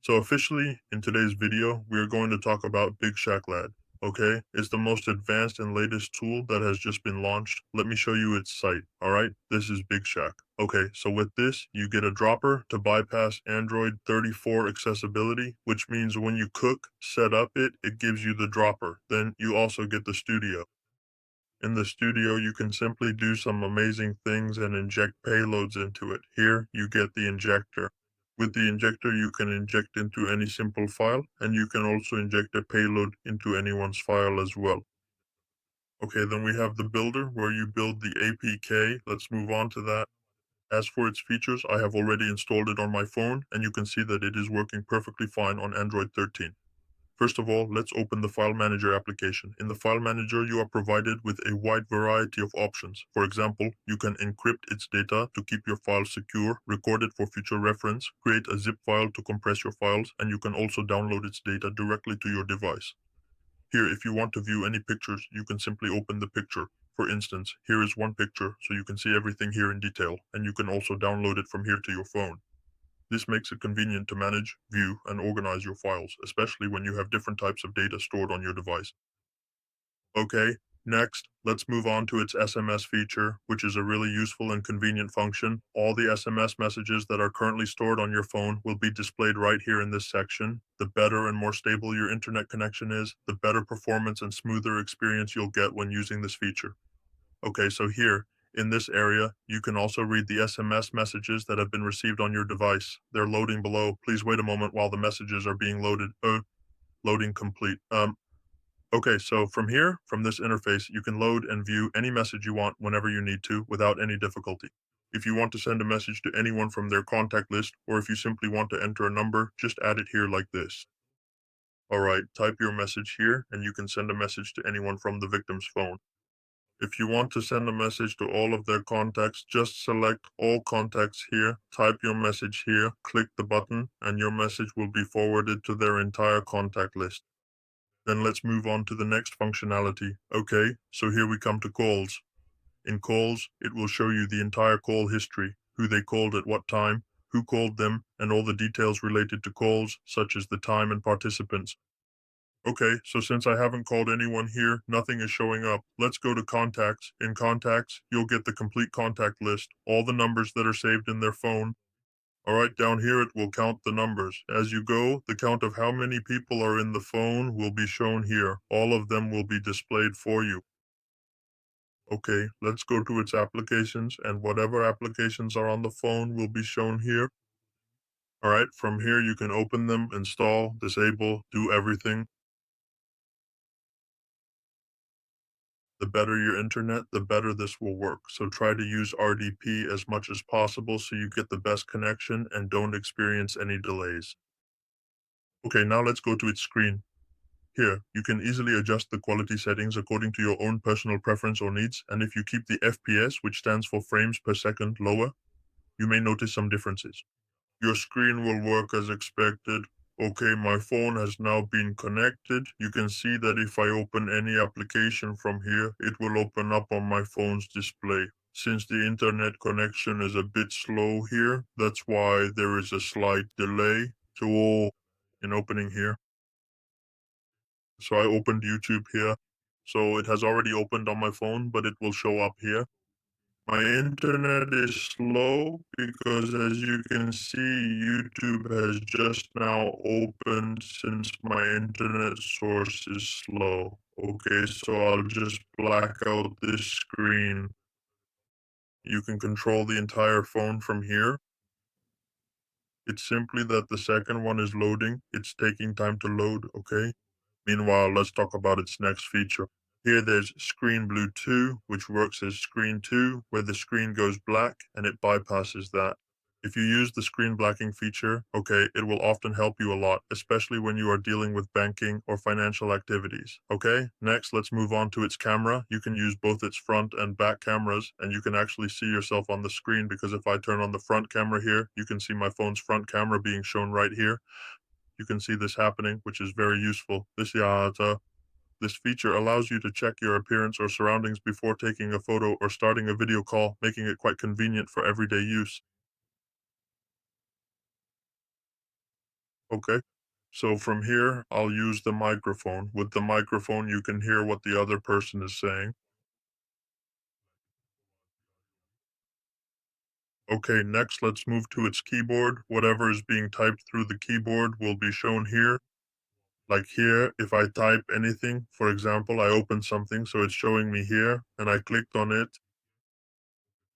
So officially, in today's video, we are going to talk about Big Shack Lad. Okay, it's the most advanced and latest tool that has just been launched. Let me show you its site. All right, this is Big Shack. Okay, so with this, you get a dropper to bypass Android 34 accessibility, which means when you cook, set up it gives you the dropper. Then you also get the studio. In the studio, you can simply do some amazing things and inject payloads into it. Here, you get the injector. With the injector, you can inject into any simple file, and you can also inject a payload into anyone's file as well. Okay, then we have the builder, where you build the APK. Let's move on to that. As for its features, I have already installed it on my phone, and you can see that it is working perfectly fine on Android 13. First of all, let's open the File Manager application. In the File Manager, you are provided with a wide variety of options. For example, you can encrypt its data to keep your files secure, record it for future reference, create a zip file to compress your files, and you can also download its data directly to your device. Here, if you want to view any pictures, you can simply open the picture. For instance, here is one picture, so you can see everything here in detail, and you can also download it from here to your phone. This makes it convenient to manage, view, and organize your files, especially when you have different types of data stored on your device. Okay, next, let's move on to its SMS feature, which is a really useful and convenient function. All the SMS messages that are currently stored on your phone will be displayed right here in this section. The better and more stable your internet connection is, the better performance and smoother experience you'll get when using this feature. Okay, so here, in this area, you can also read the SMS messages that have been received on your device. They're loading below. Please wait a moment while the messages are being loaded. Loading complete. Okay, so from here, from this interface, you can load and view any message you want whenever you need to without any difficulty. If you want to send a message to anyone from their contact list, or if you simply want to enter a number, just add it here like this. Alright, type your message here, and you can send a message to anyone from the victim's phone. If you want to send a message to all of their contacts, just select all contacts here, type your message here, click the button, and your message will be forwarded to their entire contact list. Then let's move on to the next functionality. Okay, so here we come to calls. In calls, it will show you the entire call history, who they called at what time, who called them, and all the details related to calls, such as the time and participants. Okay, so since I haven't called anyone here, nothing is showing up. Let's go to contacts. In contacts, you'll get the complete contact list, all the numbers that are saved in their phone. All right, down here it will count the numbers. As you go, the count of how many people are in the phone will be shown here. All of them will be displayed for you. Okay, let's go to its applications, and whatever applications are on the phone will be shown here. All right, from here you can open them, install, disable, do everything. The better your internet, the better this will work. So try to use RDP as much as possible so you get the best connection and don't experience any delays. Okay, now let's go to its screen. Here, you can easily adjust the quality settings according to your own personal preference or needs, and if you keep the FPS, which stands for frames per second, lower, you may notice some differences. Your screen will work as expected. Okay, my phone has now been connected. You can see that if I open any application from here, it will open up on my phone's display. Since the internet connection is a bit slow here, that's why there is a slight delay in opening here. So I opened YouTube here. So it has already opened on my phone, but it will show up here. My internet is slow because, as you can see, YouTube has just now opened since my internet source is slow. Okay, so I'll just black out this screen. You can control the entire phone from here. It's simply that the second one is loading. It's taking time to load, okay? Meanwhile, let's talk about its next feature. Here there's Screen Blue 2, which works as Screen 2, where the screen goes black and it bypasses that. If you use the screen blacking feature, okay, it will often help you a lot, especially when you are dealing with banking or financial activities. Okay, next let's move on to its camera. You can use both its front and back cameras, and you can actually see yourself on the screen because if I turn on the front camera here, you can see my phone's front camera being shown right here. You can see this happening, which is very useful. This feature allows you to check your appearance or surroundings before taking a photo or starting a video call, making it quite convenient for everyday use. Okay. So from here, I'll use the microphone. With the microphone, you can hear what the other person is saying. Okay, next let's move to its keyboard. Whatever is being typed through the keyboard will be shown here. Like here, if I type anything, for example, I open something, so it's showing me here, and I clicked on it.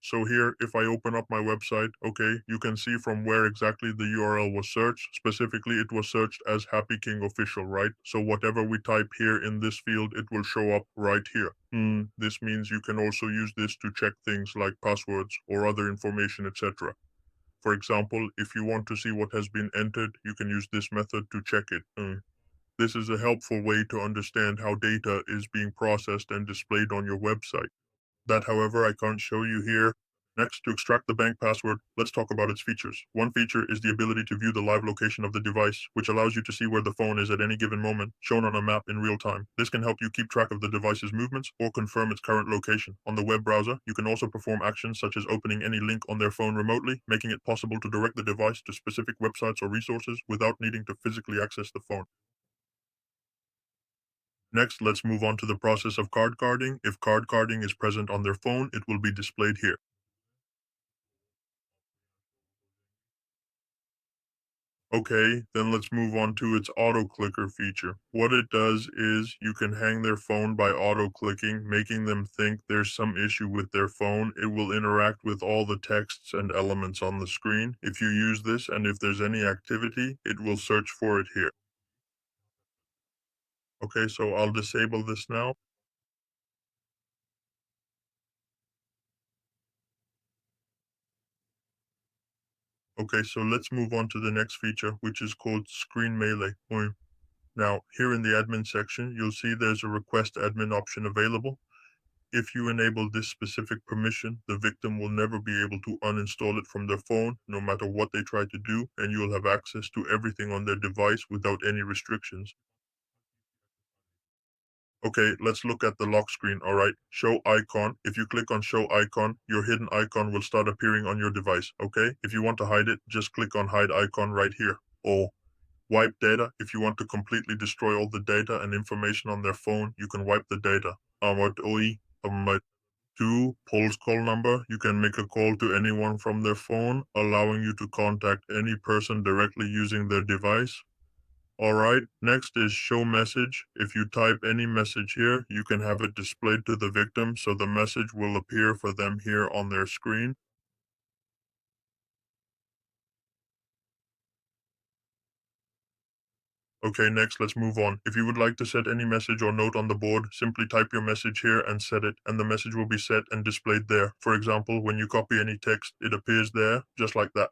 So here, if I open up my website, okay, you can see from where exactly the URL was searched. Specifically, it was searched as Happy King Official, right? So whatever we type here in this field, it will show up right here. This means you can also use this to check things like passwords or other information, etc. For example, if you want to see what has been entered, you can use this method to check it. This is a helpful way to understand how data is being processed and displayed on your website. That, however, I can't show you here. Next, to extract the bank password, let's talk about its features. One feature is the ability to view the live location of the device, which allows you to see where the phone is at any given moment, shown on a map in real time. This can help you keep track of the device's movements or confirm its current location. On the web browser, you can also perform actions such as opening any link on their phone remotely, making it possible to direct the device to specific websites or resources without needing to physically access the phone. Next, let's move on to the process of card carding. If card carding is present on their phone, it will be displayed here. Okay, then let's move on to its auto clicker feature. What it does is you can hang their phone by auto clicking, making them think there's some issue with their phone. It will interact with all the texts and elements on the screen. If you use this and if there's any activity, it will search for it here. Okay, so I'll disable this now. Okay, so let's move on to the next feature, which is called Screen Melee. Now, here in the admin section, you'll see there's a request admin option available. If you enable this specific permission, the victim will never be able to uninstall it from their phone, no matter what they try to do, and you'll have access to everything on their device without any restrictions. Okay, let's look at the lock screen, alright? Show icon. If you click on show icon, your hidden icon will start appearing on your device, okay? If you want to hide it, just click on hide icon right here. Or wipe data. If you want to completely destroy all the data and information on their phone, you can wipe the data. What OE? 2, Pulse call number. You can make a call to anyone from their phone, allowing you to contact any person directly using their device. Alright, next is show message. If you type any message here, you can have it displayed to the victim so the message will appear for them here on their screen. Okay, next let's move on. If you would like to set any message or note on the board, simply type your message here and set it, and the message will be set and displayed there. For example, when you copy any text, it appears there, just like that.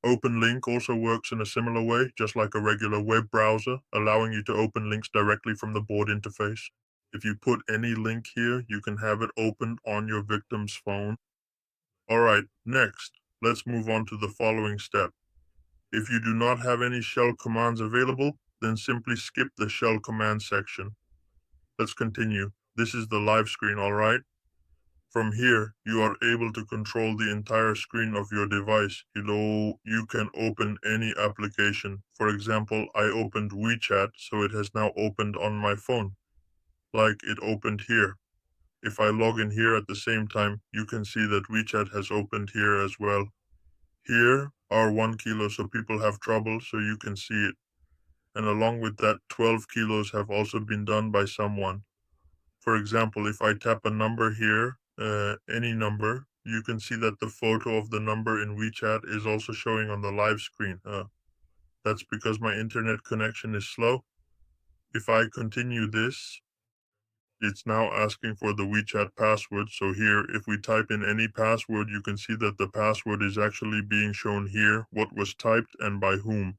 Open link also works in a similar way, just like a regular web browser, allowing you to open links directly from the board interface. If you put any link here, you can have it opened on your victim's phone. Alright, next, let's move on to the following step. If you do not have any shell commands available, then simply skip the shell command section. Let's continue. This is the live screen, alright? From here, you are able to control the entire screen of your device. You can open any application. For example, I opened WeChat, so it has now opened on my phone, like it opened here. If I log in here at the same time, you can see that WeChat has opened here as well. Here are 1 kilo, so people have trouble, so you can see it. And along with that, 12 kilos have also been done by someone. For example, if I tap a number here, any number, you can see that the photo of the number in WeChat is also showing on the live screen. That's because my internet connection is slow. If I continue this, it's now asking for the WeChat password. So here, if we type in any password, you can see that the password is actually being shown here, what was typed and by whom.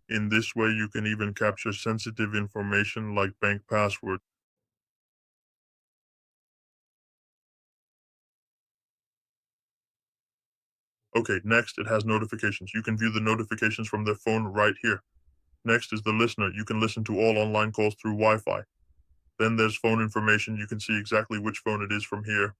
In this way, you can even capture sensitive information like bank password. Okay, next it has notifications. You can view the notifications from their phone right here. Next is the listener. You can listen to all online calls through Wi-Fi. Then there's phone information. You can see exactly which phone it is from here.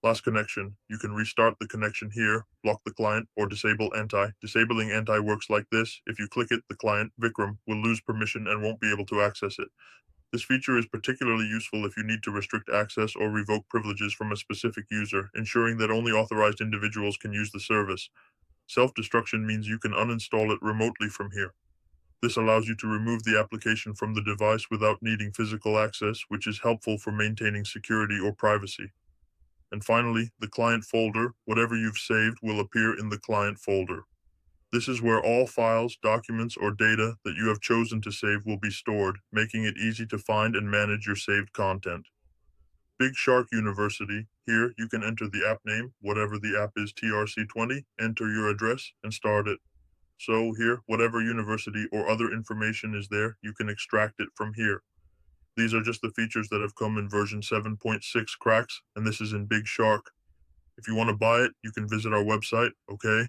Last connection. You can restart the connection here, block the client, or disable anti. Disabling anti works like this. If you click it, the client, Vikram, will lose permission and won't be able to access it. This feature is particularly useful if you need to restrict access or revoke privileges from a specific user, ensuring that only authorized individuals can use the service. Self-destruction means you can uninstall it remotely from here. This allows you to remove the application from the device without needing physical access, which is helpful for maintaining security or privacy. And finally, the client folder, whatever you've saved will appear in the client folder. This is where all files, documents, or data that you have chosen to save will be stored, making it easy to find and manage your saved content. Big Shark University. Here, you can enter the app name, whatever the app is TRC20, enter your address, and start it. So here, whatever university or other information is there, you can extract it from here. These are just the features that have come in version 7.6 cracks, and this is in Big Shark. If you want to buy it, you can visit our website, okay?